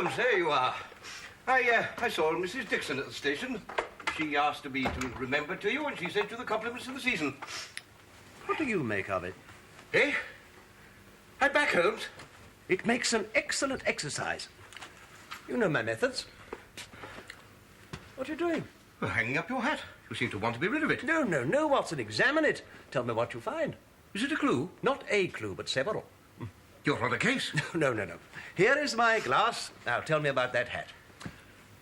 Holmes, there you are. I saw Mrs. Dixon at the station. She asked me to remember to you, and she sent you the compliments of the season. What do you make of it? Eh? I'm back, Holmes. It makes an excellent exercise. You know my methods. What are you doing? Well, hanging up your hat. You seem to want to be rid of it. No, Watson. Examine it. Tell me what you find. Is it a clue? Not a clue, but several. You're on a case. No. Here is my glass. Now, tell me about that hat.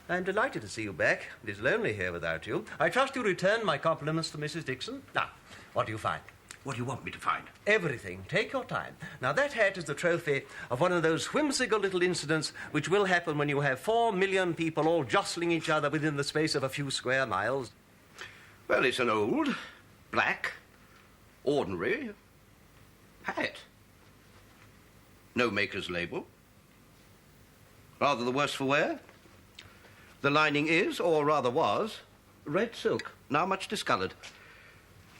I'm delighted to see you back. It is lonely here without you. I trust you return my compliments to Mrs. Dixon. Now, what do you find? What do you want me to find? Everything. Take your time. Now, that hat is the trophy of one of those whimsical little incidents which will happen when you have 4 million people all jostling each other within the space of a few square miles. Well, it's an old, black, ordinary hat. No maker's label. Rather the worse for wear. The lining is, or rather was, red silk, now much discoloured.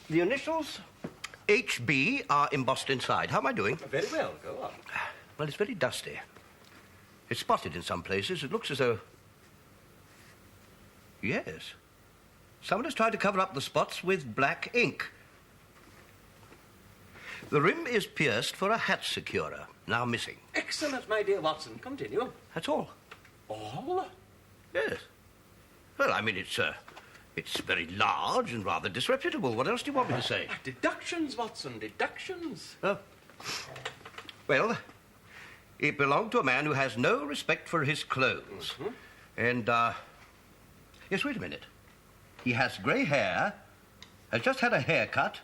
The initials, HB, are embossed inside. How am I doing? Very well. Go on. Well, it's very dusty. It's spotted in some places. It looks as though... Yes. Someone has tried to cover up the spots with black ink. The rim is pierced for a hat securer, now missing. Excellent, my dear Watson. Continue. That's all. All? Yes. Well, I mean, it's very large and rather disreputable. What else do you want me to say? Deductions, Watson, deductions. Oh. Well, it belonged to a man who has no respect for his clothes. Mm-hmm. And, yes, wait a minute. He has grey hair, has just had a haircut,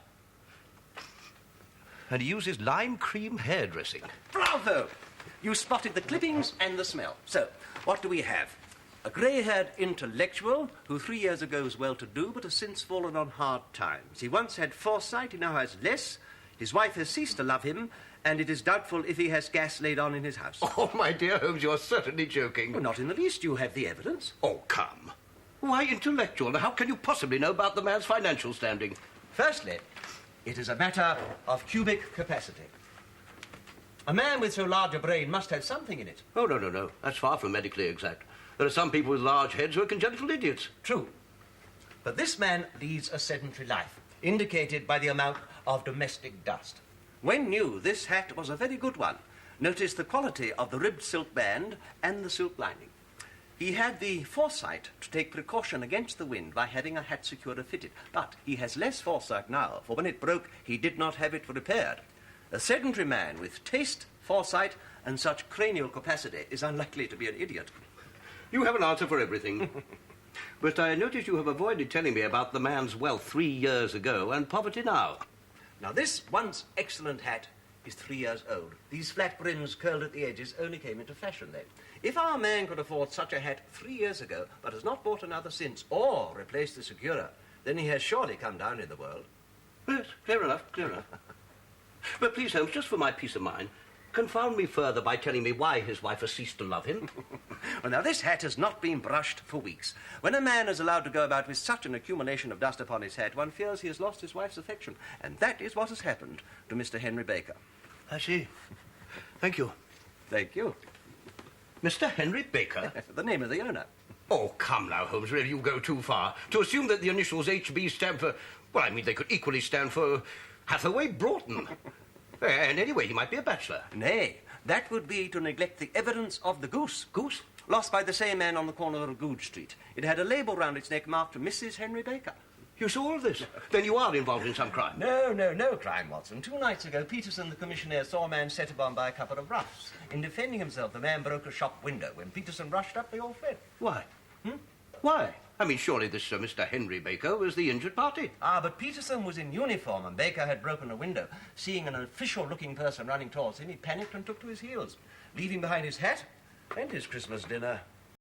and he uses lime cream hairdressing. Bravo! You spotted the clippings and the smell. So, what do we have? A grey-haired intellectual who 3 years ago was well-to-do but has since fallen on hard times. He once had foresight, he now has less. His wife has ceased to love him, and it is doubtful if he has gas laid on in his house. Oh, my dear Holmes, you're certainly joking. Well, not in the least. You have the evidence. Oh, come. Why intellectual? How can you possibly know about the man's financial standing? Firstly, it is a matter of cubic capacity. A man with so large a brain must have something in it. Oh, no. That's far from medically exact. There are some people with large heads who are congenital idiots. True. But this man leads a sedentary life, indicated by the amount of domestic dust. When new, this hat was a very good one. Notice the quality of the ribbed silk band and the silk lining. He had the foresight to take precaution against the wind by having a hat securer fitted. But he has less foresight now, for when it broke, he did not have it repaired. A sedentary man with taste, foresight, and such cranial capacity is unlikely to be an idiot. You have an answer for everything. But I notice you have avoided telling me about the man's wealth 3 years ago and poverty now. Now, this once excellent hat is 3 years old. These flat brims curled at the edges only came into fashion then. If our man could afford such a hat 3 years ago, but has not bought another since, or replaced the securer, then he has surely come down in the world. Yes, clear enough. But please, Holmes, just for my peace of mind, confound me further by telling me why his wife has ceased to love him. Well, now, this hat has not been brushed for weeks. When a man is allowed to go about with such an accumulation of dust upon his hat, one fears he has lost his wife's affection. And that is what has happened to Mr. Henry Baker. I see. Thank you. Thank you. Mr. Henry Baker? The name of the owner. Oh, come now, Holmes, really, you go too far. To assume that the initials HB stand for... Well, I mean, they could equally stand for Hathaway Broughton. And anyway, he might be a bachelor. Nay, that would be to neglect the evidence of the goose. Goose? Lost by the same man on the corner of Goode Street. It had a label round its neck marked Mrs. Henry Baker. You saw all this? Then you are involved in some crime. No crime, Watson. 2 nights ago, Peterson, the commissioner, saw a man set upon by a couple of roughs. In defending himself, the man broke a shop window. When Peterson rushed up, they all fled. Why? Why? I mean, surely this Mr. Henry Baker was the injured party. Ah, but Peterson was in uniform and Baker had broken a window. Seeing an official-looking person running towards him, he panicked and took to his heels, leaving behind his hat and his Christmas dinner.